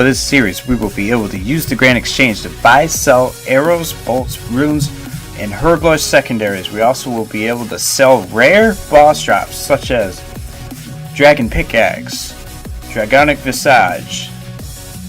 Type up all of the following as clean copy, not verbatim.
of this series, we will be able to use the Grand Exchange to buy, sell arrows, bolts, runes, and herblore secondaries. We also will be able to sell rare boss drops such as Dragon Pickaxe, Dragonic Visage,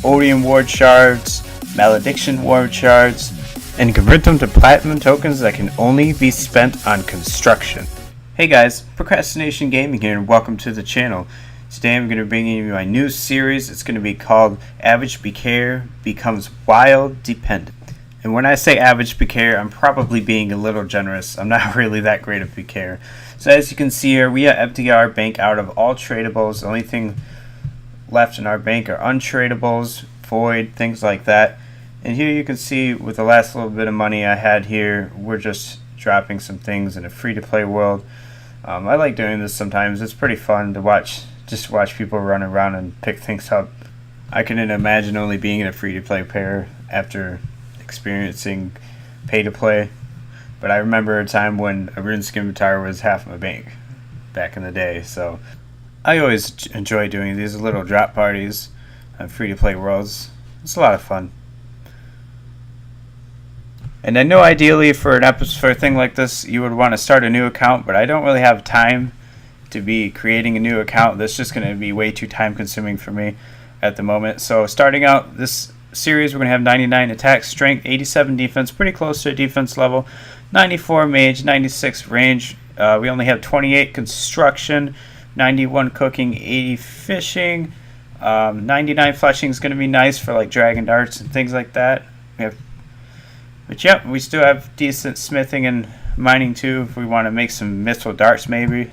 Odium Ward Shards, Malediction Ward Shards, and convert them to platinum tokens that can only be spent on construction. Hey guys, Procrastination Gaming here and welcome to the channel. Today I'm going to bring you my new series. It's going to be called Average PKER Becomes Wild Dependent. And when I say average PKER, I'm probably being a little generous. I'm not really that great at PKER. So as you can see here, we have emptied our bank out of all tradables. The only thing left in our bank are untradables, void, things like that. And here you can see with the last little bit of money I had here, we're just dropping some things in a free-to-play world. I like doing this sometimes. It's pretty fun to watch people run around and pick things up. I couldn't imagine only being in a free-to-play pair after experiencing pay-to-play. But I remember a time when a Runescape guitar was half my bank back in the day. So I always enjoy doing these little drop parties on free-to-play worlds. It's a lot of fun. And I know ideally for a thing like this, you would want to start a new account, but I don't really have time to be creating a new account. That's just going to be way too time consuming for me at the moment. So starting out this series, we're going to have 99 attack, strength, 87 defense, pretty close to a defense level, 94 mage, 96 range. We only have 28 construction, 91 cooking, 80 fishing, 99 fleshing is going to be nice for like dragon darts and things like that. But yep, we still have decent smithing and mining too if we want to make some mithril darts maybe.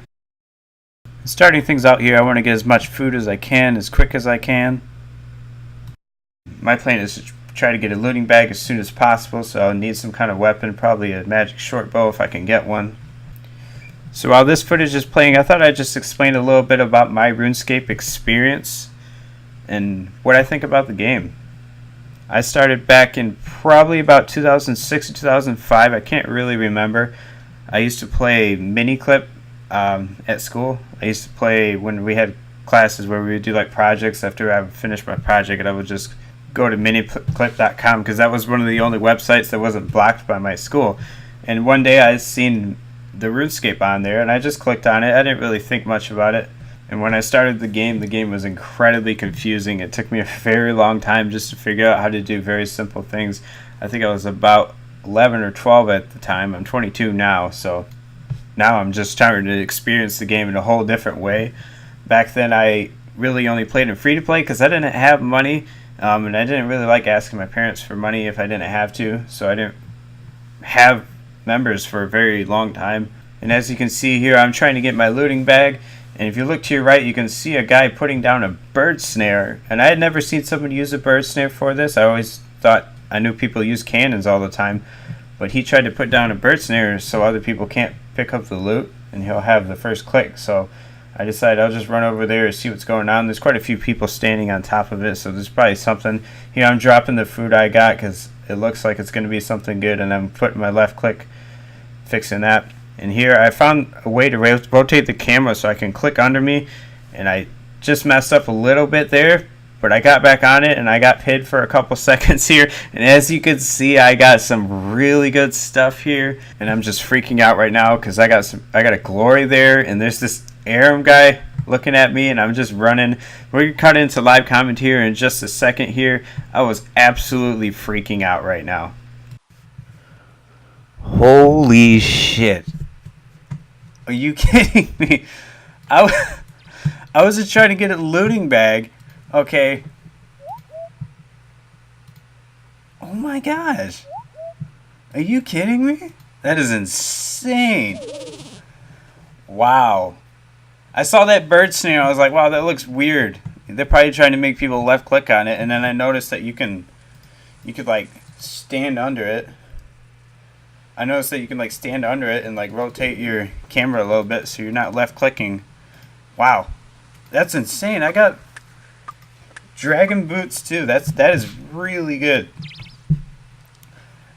Starting things out here, I want to get as much food as I can, as quick as I can. My plan is to try to get a looting bag as soon as possible, so I'll need some kind of weapon, probably a magic short bow if I can get one. So while this footage is playing, I thought I'd just explain a little bit about my RuneScape experience and what I think about the game. I started back in probably about 2006 or 2005. I can't really remember. I used to play Miniclip at school. I used to play when we had classes where we would do like projects. After I would finish my project, and I would just go to miniclip.com because that was one of the only websites that wasn't blocked by my school. And one day I seen the RuneScape on there, and I just clicked on it. I didn't really think much about it. And when I started the game was incredibly confusing. It took me a very long time just to figure out how to do very simple things. I think I was about 11 or 12 at the time. I'm 22 now, so now I'm just trying to experience the game in a whole different way. Back then I really only played in free-to-play because I didn't have money, and I didn't really like asking my parents for money if I didn't have to, so I didn't have members for a very long time. And as you can see here, I'm trying to get my looting bag. And if you look to your right, you can see a guy putting down a bird snare. And I had never seen someone use a bird snare for this. I always thought I knew people use cannons all the time. But he tried to put down a bird snare so other people can't pick up the loot. And he'll have the first click. So I decided I'll just run over there and see what's going on. There's quite a few people standing on top of it. So there's probably something. Here I'm dropping the food I got because it looks like it's going to be something good. And I'm putting my left click fixing that. And here I found a way to rotate the camera so I can click under me, and I just messed up a little bit there, but I got back on it and I got hid for a couple seconds here, and as you can see I got some really good stuff here, and I'm just freaking out right now because I got a glory there, and there's this Aram guy looking at me, and I'm just running. We're gonna cut into live comment here in just a second here. I was absolutely freaking out right now. Holy shit. Are you kidding me? I was just trying to get a looting bag. Okay. Oh my gosh. Are you kidding me? That is insane. Wow. I saw that bird snare. I was like, wow, that looks weird. They're probably trying to make people left click on it. And then I noticed that you could like stand under it. I noticed that you can like stand under it and like rotate your camera a little bit so you're not left clicking. Wow, that's insane. I got dragon boots too. That is really good.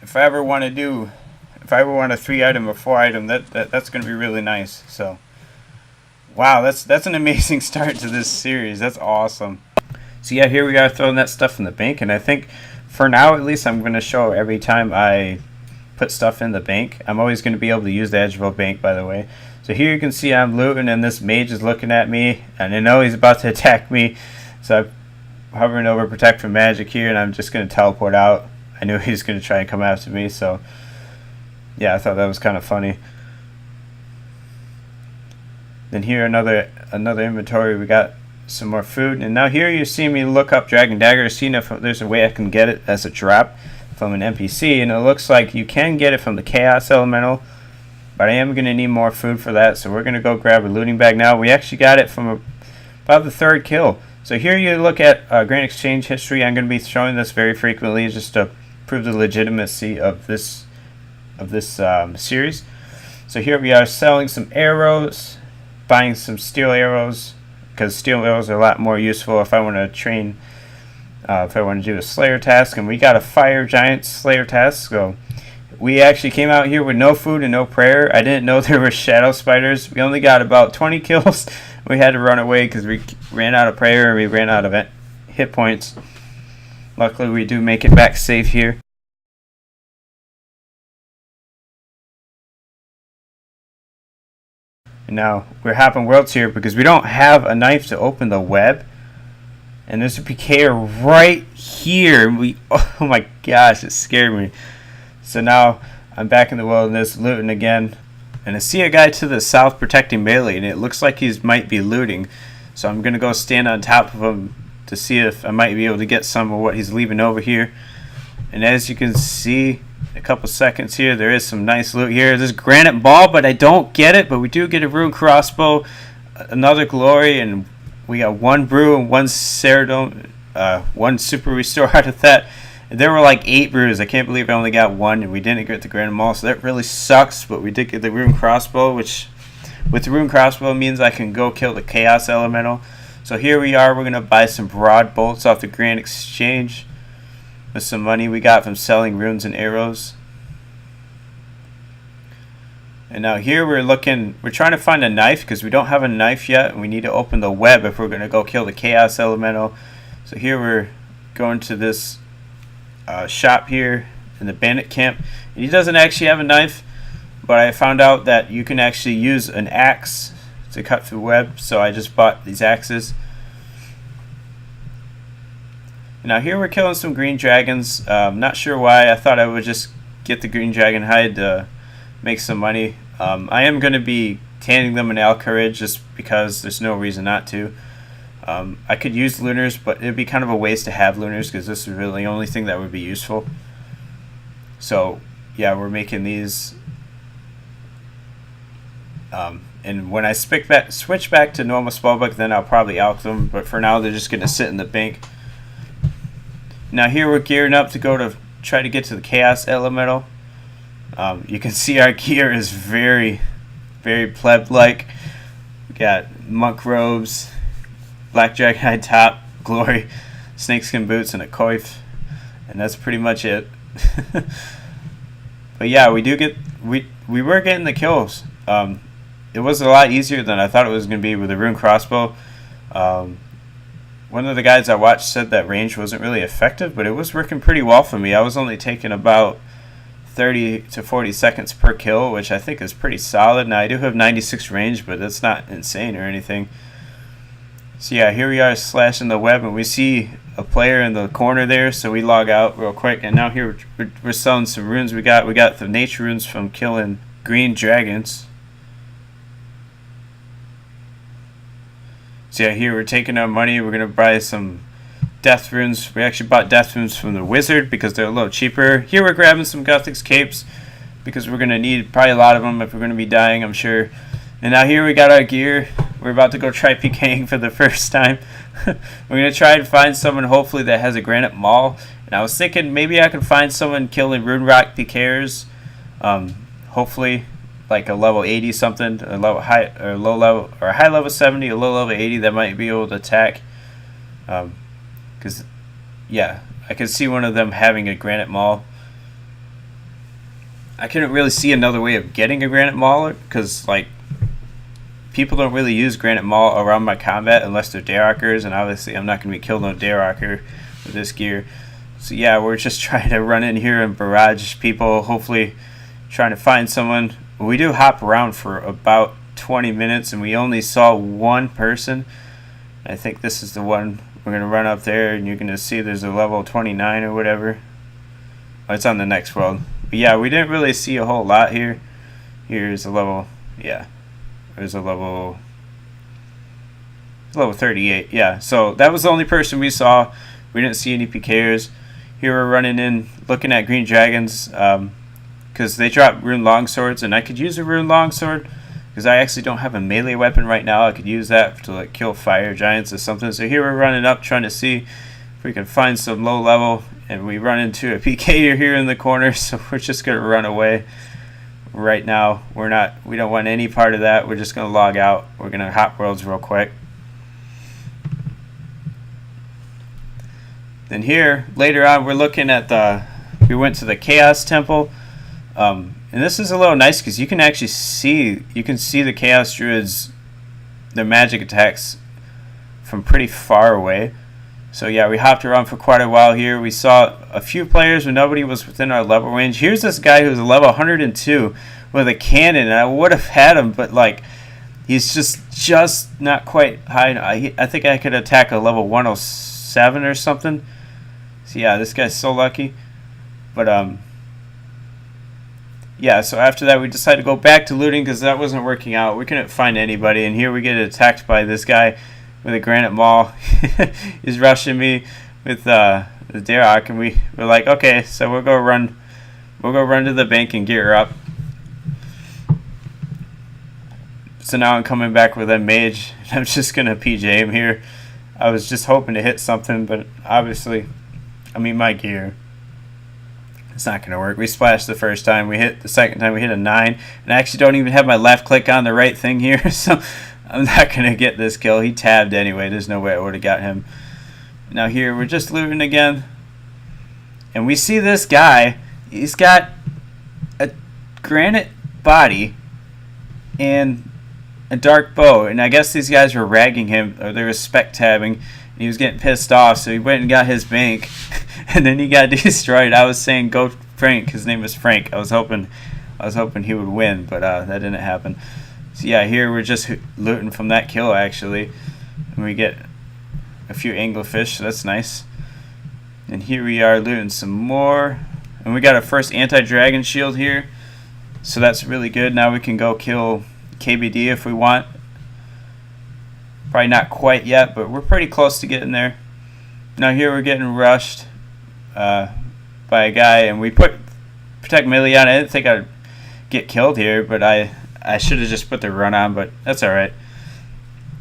If I ever want a 3-item or 4-item, that's gonna be really nice. So wow, that's an amazing start to this series. That's awesome. So yeah, here we are throwing that stuff in the bank, and I think for now at least I'm going to show every time I put stuff in the bank. I'm always going to be able to use the edge of a bank, by the way. So here you can see I'm looting, and this mage is looking at me, and I know he's about to attack me. So I'm hovering over protect from magic here, and I'm just going to teleport out. I knew he was going to try and come after me, so yeah, I thought that was kind of funny. Then here another inventory, we got some more food, and now here you see me look up Dragon Dagger, seeing if there's a way I can get it as a drop from an NPC, and it looks like you can get it from the Chaos Elemental, but I am going to need more food for that, so we're going to go grab a looting bag now. We actually got it from about the 3rd kill. So here you look at Grand Exchange history. I'm going to be showing this very frequently just to prove the legitimacy of this series. So here we are selling some arrows, buying some steel arrows, because steel arrows are a lot more useful if I want to train, if I want to do a Slayer task. And we got a Fire Giant Slayer task, so we actually came out here with no food and no prayer. I didn't know there were shadow spiders. We only got about 20 kills. We had to run away because we ran out of prayer and we ran out of hit points. Luckily we do make it back safe here. And now we're hopping worlds here because we don't have a knife to open the web. And there's a PKER right here. Oh my gosh, it scared me. So now I'm back in the wilderness looting again. And I see a guy to the south protecting melee, and it looks like he might be looting. So I'm going to go stand on top of him to see if I might be able to get some of what he's leaving over here. And as you can see, a couple seconds here, there is some nice loot here. There's granite ball, but I don't get it. But we do get a rune crossbow, another glory, and we got 1 brew and 1 ceradome, 1 super restore out of that. And there were like 8 brews. I can't believe I only got 1, and we didn't get the granite ball, so that really sucks. But we did get the rune crossbow, which with the rune crossbow means I can go kill the chaos elemental. So here we are. We're gonna buy some broad bolts off the Grand Exchange with some money we got from selling runes and arrows. And now here we're trying to find a knife because we don't have a knife yet, and we need to open the web if we're going to go kill the chaos elemental. So here we're going to this shop here in the bandit camp, and he doesn't actually have a knife, but I found out that you can actually use an axe to cut through web, so I just bought these axes. Now here we're killing some green dragons. Not sure why. I thought I would just get the green dragon hide to make some money. I am going to be tanning them in Alcourage just because there's no reason not to. I could use lunars, but it'd be kind of a waste to have lunars because this is really the only thing that would be useful. So yeah, we're making these. And when I switch back to normal spellbook, then I'll probably alch them. But for now, they're just going to sit in the bank. Now here we're gearing up to go to try to get to the Chaos Elemental. You can see our gear is very, very pleb-like. We got monk robes, black dragonhide top, glory, snakeskin boots, and a coif, and that's pretty much it. But yeah, we were getting the kills. It was a lot easier than I thought it was going to be with the rune crossbow. One of the guys I watched said that range wasn't really effective, but it was working pretty well for me. I was only taking about 30 to 40 seconds per kill, which I think is pretty solid. Now I do have 96 range, but that's not insane or anything. So yeah, here we are slashing the web, and we see a player in the corner there, so we log out real quick. And now here we're selling some runes. We got the nature runes from killing green dragons. So yeah, here we're taking our money. We're gonna buy some death runes. We actually bought death runes from the wizard because they're a little cheaper. Here we're grabbing some Gothic's capes because we're gonna need probably a lot of them if we're gonna be dying, I'm sure. And now here we got our gear. We're about to go try PKing for the first time. We're gonna try and find someone hopefully that has a granite maul. And I was thinking maybe I could find someone killing rune rock PKers. Hopefully like a level 80 something, a level high or low level, or a high level 70, a low level 80 that might be able to attack. Because yeah, I could see one of them having a granite maul. I couldn't really see another way of getting a granite maul because like people don't really use Granite Maul around my combat unless they're Dayrokers, and obviously I'm not going to be killing no Dayroker with this gear. So yeah, we're just trying to run in here and barrage people, hopefully trying to find someone. We do hop around for about 20 minutes, and we only saw one person. I think this is the one. We're going to run up there, and you're going to see there's a level 29 or whatever. Oh, it's on the next world. But yeah, we didn't really see a whole lot here. Here's a level, yeah. There's a level 38, yeah. So that was the only person we saw. We didn't see any PKers. Here we're running in, looking at green dragons, because they drop rune longswords, and I could use a rune longsword, because I actually don't have a melee weapon right now. I could use that to like kill fire giants or something. So here we're running up, trying to see if we can find some low level, and we run into a PKer here in the corner, so we're just gonna run away. Right now, we don't want any part of that. We're just gonna log out. We're gonna hop worlds real quick. Then here, later on, we're looking at we went to the Chaos Temple. And this is a little nice because you can actually see, the Chaos Druids, their magic attacks from pretty far away. So yeah, we hopped around for quite a while here. We saw a few players, but nobody was within our level range. Here's this guy who's a level 102 with a cannon, and I would have had him, but like, he's just not quite high enough. I think I could attack a level 107 or something. So yeah, this guy's so lucky. But yeah, so after that we decided to go back to looting because that wasn't working out. We couldn't find anybody, and here we get attacked by this guy with a Granite Maul. He's rushing me with the Dayrok, and we're like, okay, so we'll go run to the bank and gear up. So now I'm coming back with a mage, and I'm just gonna PJ him here. I was just hoping to hit something, but obviously, I mean, my gear, it's not gonna work. We splashed the first time, we hit the second time, we hit a 9, and I actually don't even have my left click on the right thing here, so I'm not gonna get this kill. He tabbed anyway. There's no way I would have got him. Now here we're just looting again, and we see this guy. He's got a granite body and a dark bow, and I guess these guys were ragging him, or they were spec tabbing, and he was getting pissed off, so he went and got his bank, and then he got destroyed. I was saying go Frank. His name was Frank. I was hoping he would win, but that didn't happen. So yeah, here we're just looting from that kill actually, and we get a few anglerfish, so that's nice. And here we are looting some more, and we got our first anti-dragon shield here, so that's really good. Now we can go kill KBD if we want. Probably not quite yet, but we're pretty close to getting there. Now here we're getting rushed by a guy, and we put protect melee on. I didn't think I'd get killed here, but I should have just put the run on, but that's alright.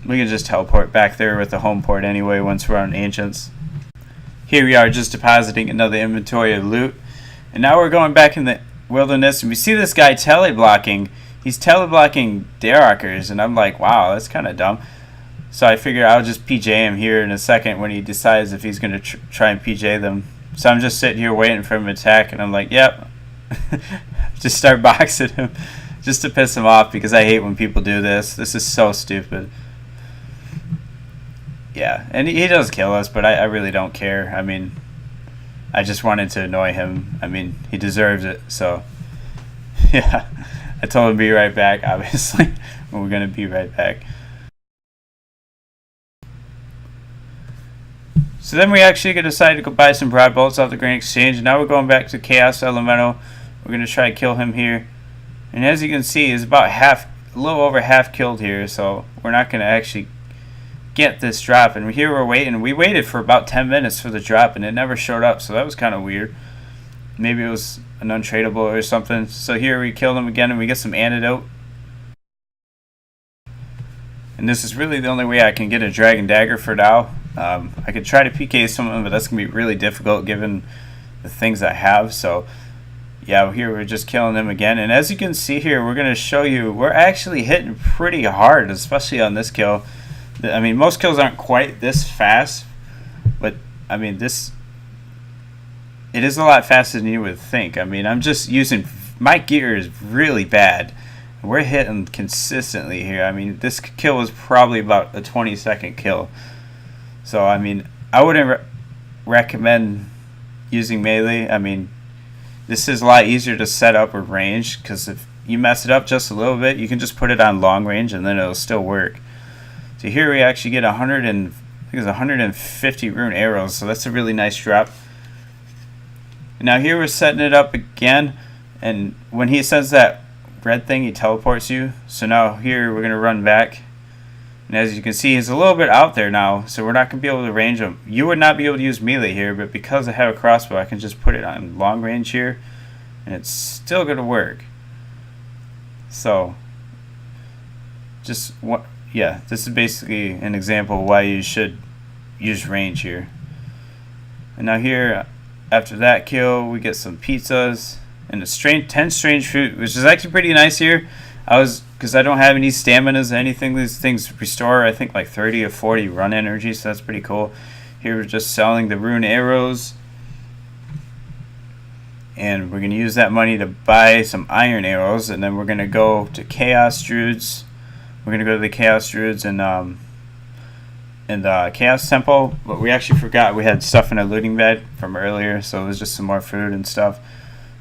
We can just teleport back there with the home port anyway once we're on Ancients. Here we are just depositing another inventory of loot, and now we're going back in the wilderness, and we see this guy teleblocking. He's teleblocking Dayrokers, and I'm like, wow, that's kind of dumb. So I figure I'll just PJ him here in a second when he decides if he's going to try and PJ them. So I'm just sitting here waiting for him to attack, and I'm like, yep. Just start boxing him just to piss him off, because I hate when people do this. This is so stupid. Yeah, and he does kill us, but I really don't care. I mean, I just wanted to annoy him. I mean, he deserves it, so yeah. I told him to be right back, obviously. We're going to be right back. So then we actually decided to go buy some broad bolts off the Grand Exchange. Now we're going back to Chaos Elemental. We're going to try to kill him here. And as you can see, he's about a little over half killed here, so we're not going to actually get this drop. And here we're waiting. We waited for about 10 minutes for the drop, and it never showed up, so that was kind of weird. Maybe it was an untradeable or something. So here we kill him again, and we get some antidote. And this is really the only way I can get a Dragon Dagger for now. I could try to PK someone, but that's going to be really difficult given the things I have. So yeah, here we're just killing them again. And as you can see here, we're going to show you, we're actually hitting pretty hard, especially on this kill. I mean, most kills aren't quite this fast, but I mean, it is a lot faster than you would think. I mean, I'm just using, my gear is really bad. We're hitting consistently here. I mean, this kill was probably about a 20-second kill. So, I mean, I wouldn't recommend using melee. I mean, this is a lot easier to set up with range, because if you mess it up just a little bit, you can just put it on long range and then it'll still work. So here we actually get 150 rune arrows, so that's a really nice drop. Now here we're setting it up again, and when he says that red thing, he teleports you. So now here we're going to run back, and as you can see, he's a little bit out there now, so we're not going to be able to range him. You would not be able to use melee here, but because I have a crossbow, I can just put it on long range here, and it's still going to work. So just what, yeah, this is basically an example of why you should use range here. And now here, after that kill, we get some pizzas and a 10 strange fruit, which is actually pretty nice here. Because I don't have any staminas or anything, these things restore, I think, like 30 or 40 run energy, so that's pretty cool. Here we're just selling the rune arrows, and we're going to use that money to buy some iron arrows, and then we're going to go to Chaos Druids. We're going to go to the Chaos Druids and the Chaos Temple, but we actually forgot we had stuff in a looting bed from earlier, so it was just some more food and stuff.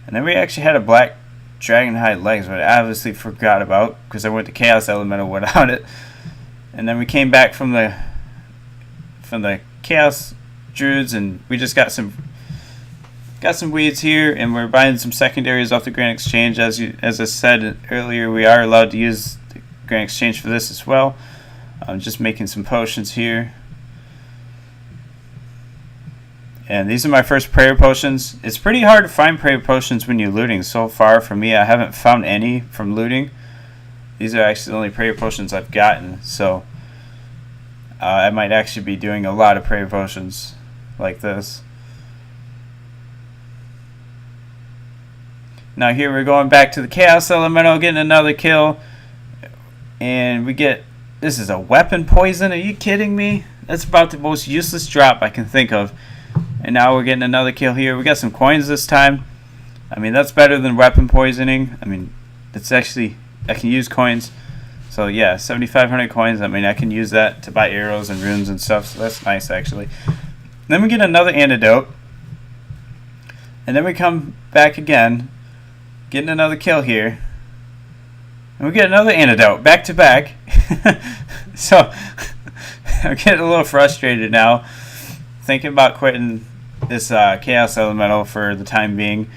And then we actually had a black dragon hide legs, but I obviously forgot about, because I went to Chaos Elemental without it. And then we came back from the Chaos Druids, and we just got some weeds here, and we're buying some secondaries off the Grand Exchange. As I said earlier, we are allowed to use the Grand Exchange for this as well. I'm just making some potions here. And these are my first prayer potions. It's pretty hard to find prayer potions when you're looting. So far, for me, I haven't found any from looting. These are actually the only prayer potions I've gotten. So I might actually be doing a lot of prayer potions like this. Now here we're going back to the Chaos Elemental, getting another kill. And we get, this is a weapon poison. Are you kidding me? That's about the most useless drop I can think of. And now we're getting another kill here. We got some coins this time. I mean, that's better than weapon poisoning. I mean, it's actually, I can use coins. So yeah, 7,500 coins. I mean, I can use that to buy arrows and runes and stuff. So that's nice, actually. Then we get another antidote. And then we come back again, getting another kill here. And we get another antidote, back to back. So I'm getting a little frustrated now, thinking about quitting this Chaos Elemental for the time being.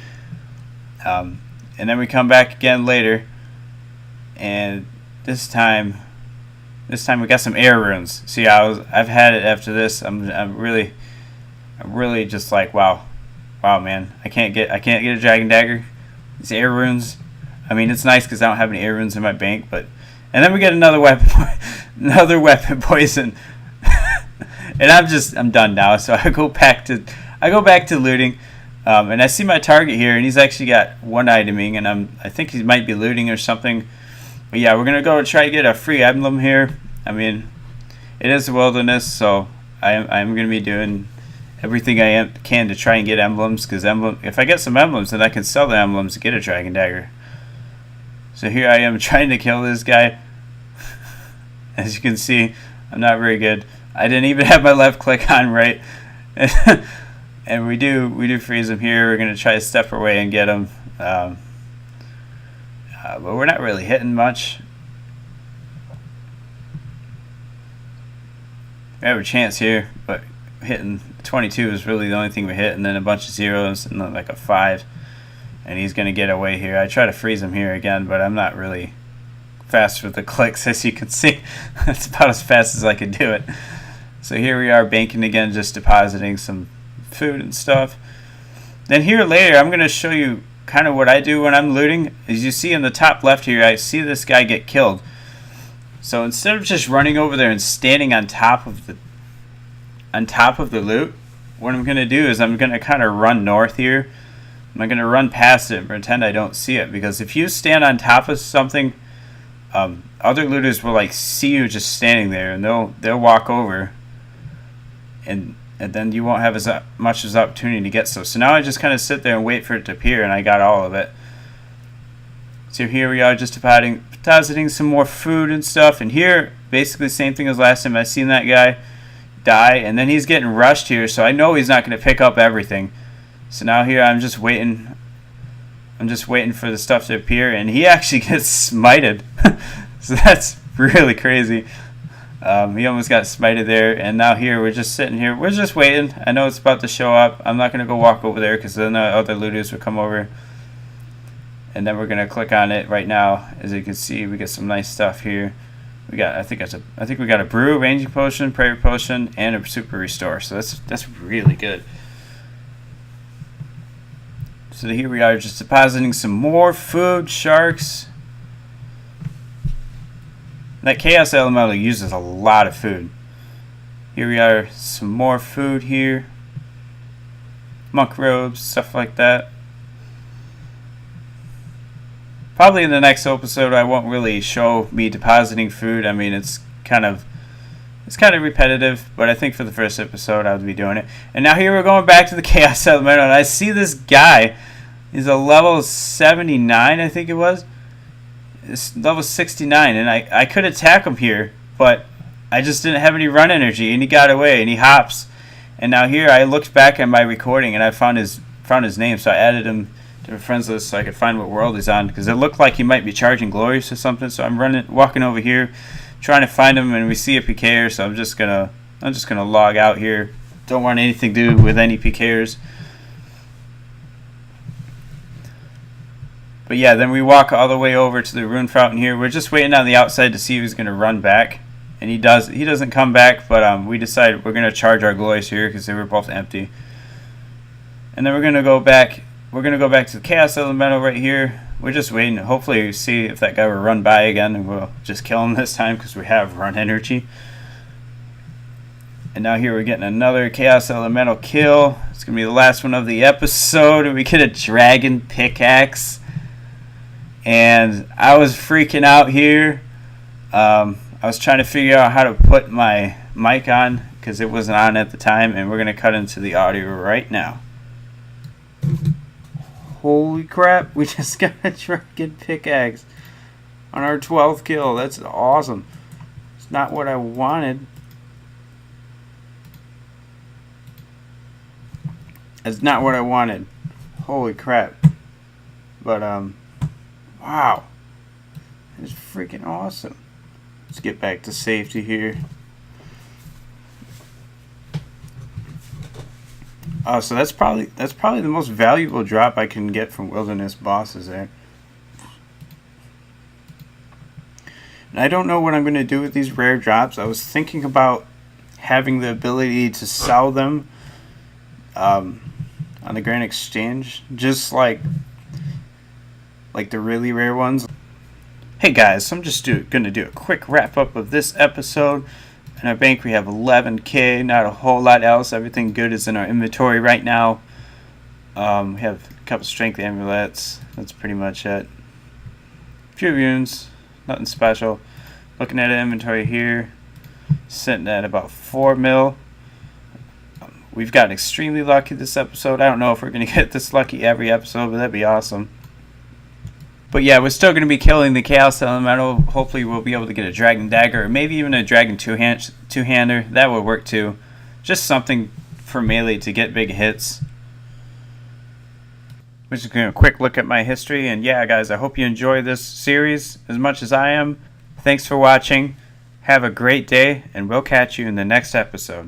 And then we come back again later, and this time we got some air runes. See, I've had it after this. I'm really just like, wow, man, I can't get a dragon dagger. These air runes. I mean, it's nice because I don't have any air runes in my bank, but, and then we get another weapon poison. And I'm done now. So I go back to looting, and I see my target here, and he's actually got one iteming, and I think he might be looting or something. But yeah, we're gonna go try to get a free emblem here. I mean, it is the wilderness, so I'm gonna be doing everything I can to try and get emblems, because if I get some emblems, then I can sell the emblems to get a dragon dagger. So here I am trying to kill this guy. As you can see, I'm not very good. I didn't even have my left click on right. And we do freeze him here. We're going to try to step away and get him. But we're not really hitting much. We have a chance here, but hitting 22 is really the only thing we hit, and then a bunch of zeros and then like a 5. And he's going to get away here. I try to freeze him here again, but I'm not really fast with the clicks, as you can see. That's about as fast as I could do it. So here we are banking again, just depositing some food and stuff. Then here later, I'm going to show you kind of what I do when I'm looting. As you see in the top left here, I see this guy get killed. So instead of just running over there and standing on top of the loot, what I'm going to do is I'm going to kind of run north here. I'm going to run past it and pretend I don't see it, because if you stand on top of something, other looters will like see you just standing there, and they'll walk over, and then you won't have as much as opportunity to get so now I just kind of sit there and wait for it to appear, and I got all of it. So here we are just depositing some more food and stuff. And here, basically the same thing as last time. I seen that guy die, and then he's getting rushed here, so I know he's not going to pick up everything. So now here I'm just waiting. I'm just waiting for the stuff to appear, and he actually gets smited. So that's really crazy. He almost got smited there, and now here we're just sitting here. We're just waiting. I know it's about to show up. I'm not going to go walk over there because then the other looters will come over. And then we're going to click on it right now. As you can see, we get some nice stuff here. We got, I think we got a brew, ranging potion, prayer potion, and a super restore. So that's really good. So here we are just depositing some more food, sharks. That Chaos Elemental uses a lot of food. Here we are, some more food here. Monk robes, stuff like that. Probably in the next episode I won't really show me depositing food. I mean, it's kind of repetitive, but I think for the first episode I would be doing it. And now here we're going back to the Chaos Elemental, and I see this guy. He's a level 79, I think it was. It's level 69, and I could attack him here, but I just didn't have any run energy, and he got away, and he hops. And now here I looked back at my recording, and I found his name, so I added him to the friends list so I could find what world he's on, because it looked like he might be charging glorious or something. So I'm walking over here, trying to find him, and we see a PKER. So I'm just gonna log out here. Don't want anything to do with any PKERs. But yeah, then we walk all the way over to the rune fountain here. We're just waiting on the outside to see who's gonna run back, and he doesn't come back. But we decided we're gonna charge our glorious here because they were both empty, and then we're gonna go back. We're going to go back to the Chaos Elemental right here. We're just waiting. Hopefully see if that guy will run by again, and we'll just kill him this time because we have run energy. And now here we're getting another Chaos Elemental kill. It's going to be the last one of the episode, and we get a dragon pickaxe. And I was freaking out here. I was trying to figure out how to put my mic on because it wasn't on at the time, and we're going to cut into the audio right now. Holy crap, we just got a dragon pickaxe on our 12th kill. That's awesome. It's not what I wanted. It's not what I wanted. Holy crap. But, wow. It's freaking awesome. Let's get back to safety here. So that's probably the most valuable drop I can get from wilderness bosses there. And I don't know what I'm going to do with these rare drops. I was thinking about having the ability to sell them on the Grand Exchange, just like the really rare ones. Hey guys, so I'm just going to do a quick wrap up of this episode. In our bank we have 11k, not a whole lot else. Everything good is in our inventory right now. We have a couple strength amulets. That's pretty much it. A few runes, nothing special. Looking at our inventory here, sitting at about 4 mil. We've gotten extremely lucky this episode. I don't know if we're going to get this lucky every episode, but that'd be awesome. But yeah, we're still going to be killing the Chaos Elemental. Hopefully we'll be able to get a Dragon Dagger, or maybe even a Dragon two-hander. That would work too. Just something for melee to get big hits. We're just going to quick look at my history. And yeah, guys, I hope you enjoy this series as much as I am. Thanks for watching. Have a great day, and we'll catch you in the next episode.